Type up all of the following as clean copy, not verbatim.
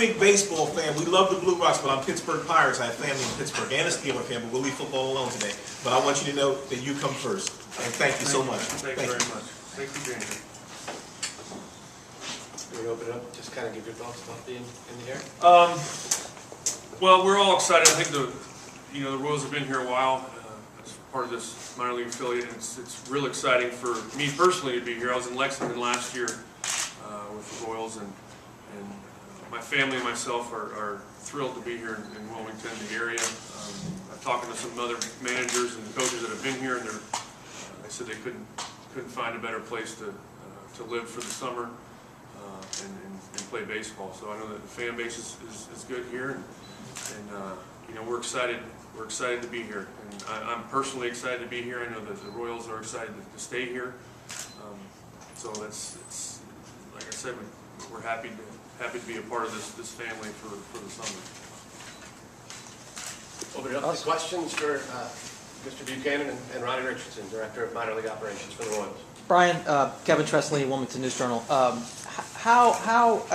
big baseball fan. We love the Blue Rocks, but I'm Pittsburgh Pirates. I have family in Pittsburgh and a Steelers fan, but we'll leave football alone today. But I want you to know that you come first. And thank you so much. Thank you very much. Thank you, James. Can we open it up? Just kind of give your thoughts about being in the air. Well, we're all excited. I think the Royals have been here a while as part of this minor league affiliate. It's real exciting for me personally to be here. I was in Lexington last year with the Royals, and my family and myself are thrilled to be here in Wilmington, the area. I'm talking to some other managers and coaches that have been here, and they said they couldn't find a better place to live for the summer and play baseball. So I know that the fan base is good here, and we're excited. We're excited to be here, and I'm personally excited to be here. I know that the Royals are excited to stay here. So it's like I said, we're happy to be a part of this family for the summer. Open it up to questions for Mr. Buchanan and Ronnie Richardson, Director of Minor League Operations for the Royals. Brian, Kevin Tressley, Wilmington News Journal. I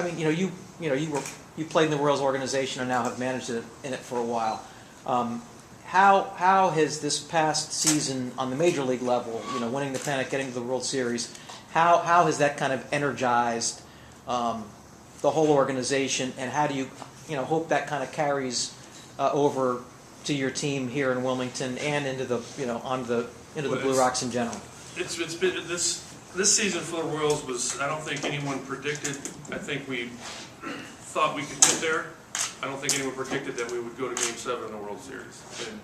mean, you played in the Royals organization and now have managed it in it for a while. How has this past season on the major league level, winning the pennant, getting to the World Series, how has that kind of energized the whole organization, and how do you hope that kind of carries over to your team here in Wilmington and into the into the Blue Rocks in general? It's been this season for the Royals was, I don't think anyone predicted. I think we thought we could get there. I don't think anyone predicted that we would go to Game 7 in the World Series. And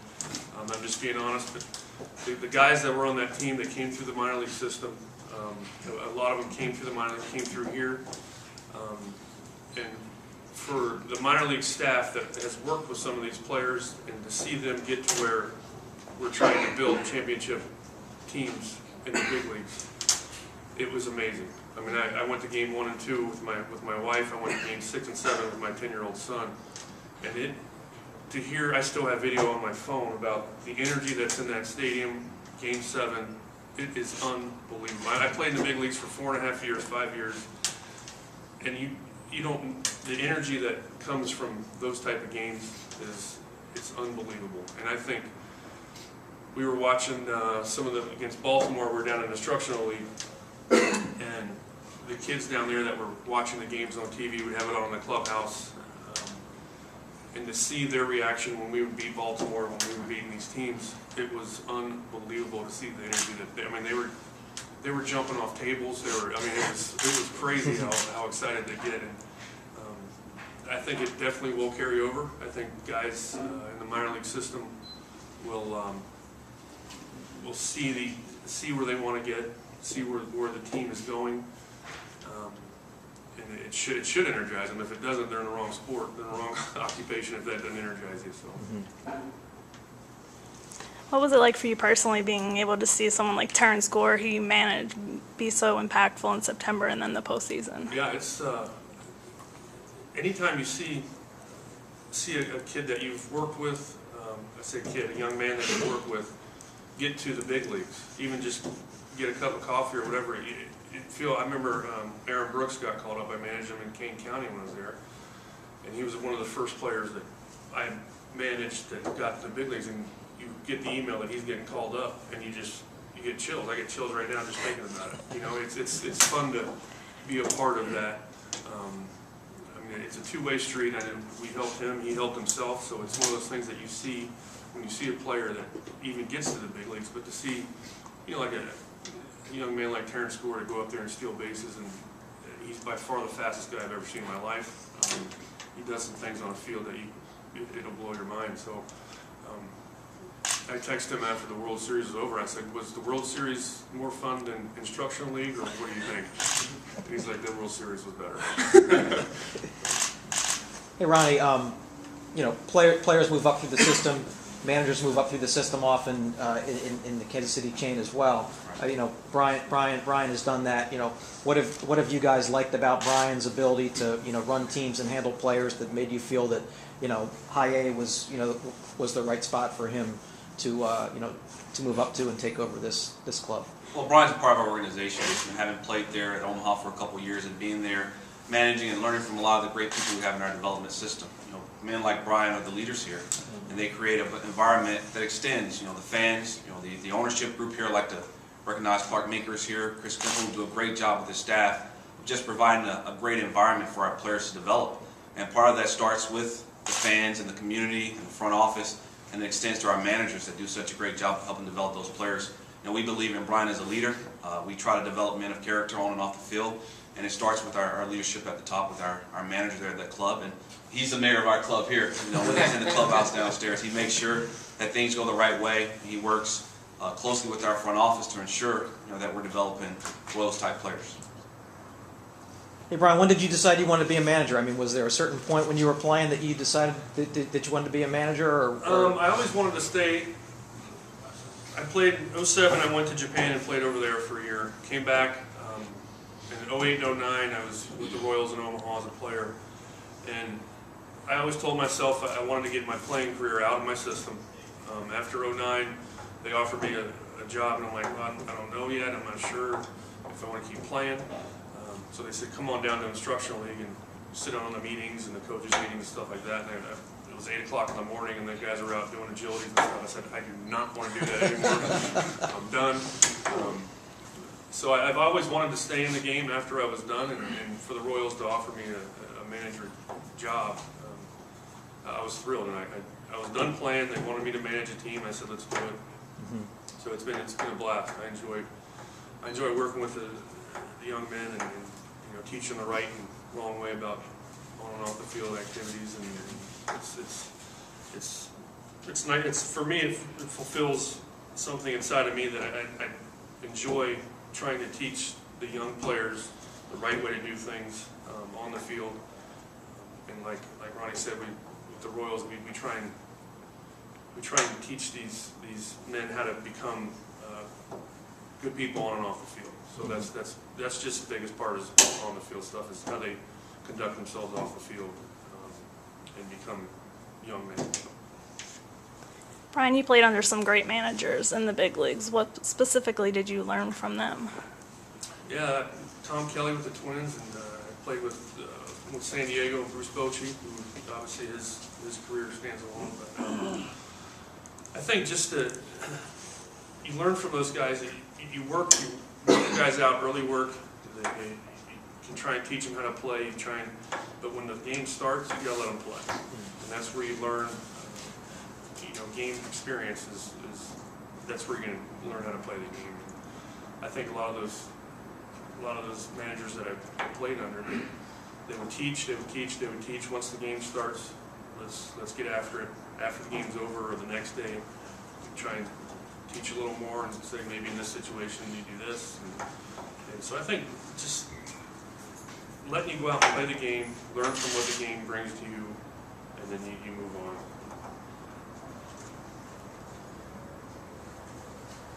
I'm just being honest, but the guys that were on that team that came through the minor league system, a lot of them came through the minor league, came through here. And for the minor league staff that has worked with some of these players, and to see them get to where we're trying to build championship teams in the big leagues, it was amazing. I mean, I went to Game 1 and 2 with my wife. I went to Game 6 and 7 with my 10-year-old son, and to hear, I still have video on my phone about the energy that's in that stadium. Game 7, it is unbelievable. I played in the big leagues for 4.5 years, 5 years, and you don't, the energy that comes from those type of games it's unbelievable. And I think we were watching some of them against Baltimore. We were down in the instructional league, and the kids down there that were watching the games on TV would have it on in the clubhouse, and to see their reaction when we would beat Baltimore, when we were beating these teams, it was unbelievable to see the energy that they were jumping off tables. It was crazy how excited they get. And I think it definitely will carry over. I think guys in the minor league system will see where they want to get, see where the team is going, and it should energize them. If it doesn't, they're in the wrong sport, they're in the wrong occupation if that doesn't energize you. So. What was it like for you personally, being able to see someone like Terrence Gore, who you managed, be so impactful in September and then the postseason? Yeah, it's anytime you see a kid that you've worked with, I say kid, a young man that you've worked with, get to the big leagues, even just get a cup of coffee or whatever. I remember Aaron Brooks got called up. I managed him in Kane County when I was there, and he was one of the first players that I managed that got to the big leagues. And you get the email that he's getting called up, and you get chills. I get chills right now just thinking about it. It's fun to be a part of that. It's a two-way street. We helped him, he helped himself. So it's one of those things that you see when you see a player that even gets to the big leagues. But to see, like a young man like Terrence Gore to go up there and steal bases, and he's by far the fastest guy I've ever seen in my life. He does some things on the field that it'll blow your mind. So I texted him after the World Series was over. I said, "Was the World Series more fun than Instructional League, or what do you think?" And he's like, "The World Series was better." Hey, Ronnie, players move up through the system, managers move up through the system often in the Kansas City chain as well. Brian has done that. What have you guys liked about Brian's ability to run teams and handle players that made you feel that High A was the right spot for him to move up to and take over this club? Well, Brian's a part of our organization. Having played there at Omaha for a couple of years and being there, managing and learning from a lot of the great people we have in our development system. You know, men like Brian are the leaders here, and they create an environment that extends. You know, the fans, you know, the ownership group here. I'd like to recognize Clark Makers here, Chris Kimball, who do a great job with his staff, of just providing a great environment for our players to develop. And part of that starts with the fans and the community and the front office, and it extends to our managers that do such a great job of helping develop those players. And we believe in Brian as a leader. We try to develop men of character on and off the field, and it starts with our leadership at the top, with our manager there at that club. And he's the mayor of our club here. You know, when he's in the clubhouse downstairs, he makes sure that things go the right way. He works closely with our front office to ensure, you know, that we're developing Royals-type players. Hey, Brian, when did you decide you wanted to be a manager? I mean, was there a certain point when you were playing that you decided that you wanted to be a manager? Or? I always wanted to stay. I played in 07, I went to Japan and played over there for a year. Came back in 08 and 09, I was with the Royals in Omaha as a player. And I always told myself I wanted to get my playing career out of my system. After 09, they offered me a job, and I'm like, well, I don't know yet. I'm not sure if I want to keep playing. So they said, come on down to instructional league and sit on the meetings and the coaches' meetings and stuff like that. And it was 8 o'clock in the morning, and the guys were out doing agilities and stuff. I said, I do not want to do that anymore. I'm done. So I've always wanted to stay in the game after I was done, and for the Royals to offer me a manager job, I was thrilled. And I was done playing. They wanted me to manage a team. I said, let's do it. So it's been a blast. I enjoy working with the young men and you know, teach them the right and wrong way about on and off the field activities, and it's nice. It's for me, it fulfills something inside of me that I enjoy trying to teach the young players the right way to do things on the field. And like Ronnie said, with the Royals, we try and teach these men how to become good people on and off the field. So that's just the biggest part is on the field stuff, is how they conduct themselves off the field and become young men. Brian, you played under some great managers in the big leagues. What specifically did you learn from them? Yeah, Tom Kelly with the Twins, and I played with San Diego and Bruce Bochy, who obviously his career stands alone. But I think just you learn from those guys. You work the guys out early work. You can try and teach them how to play. But when the game starts, you gotta let them play, and that's where you learn. You know, game experience is that's where you're gonna learn how to play the game. I think a lot of those managers that I played under, they would teach. Once the game starts, let's get after it. After the game's over or the next day, try and teach a little more and say, maybe in this situation you do this. And so I think just letting you go out and play the game, learn from what the game brings to you, and then you move on.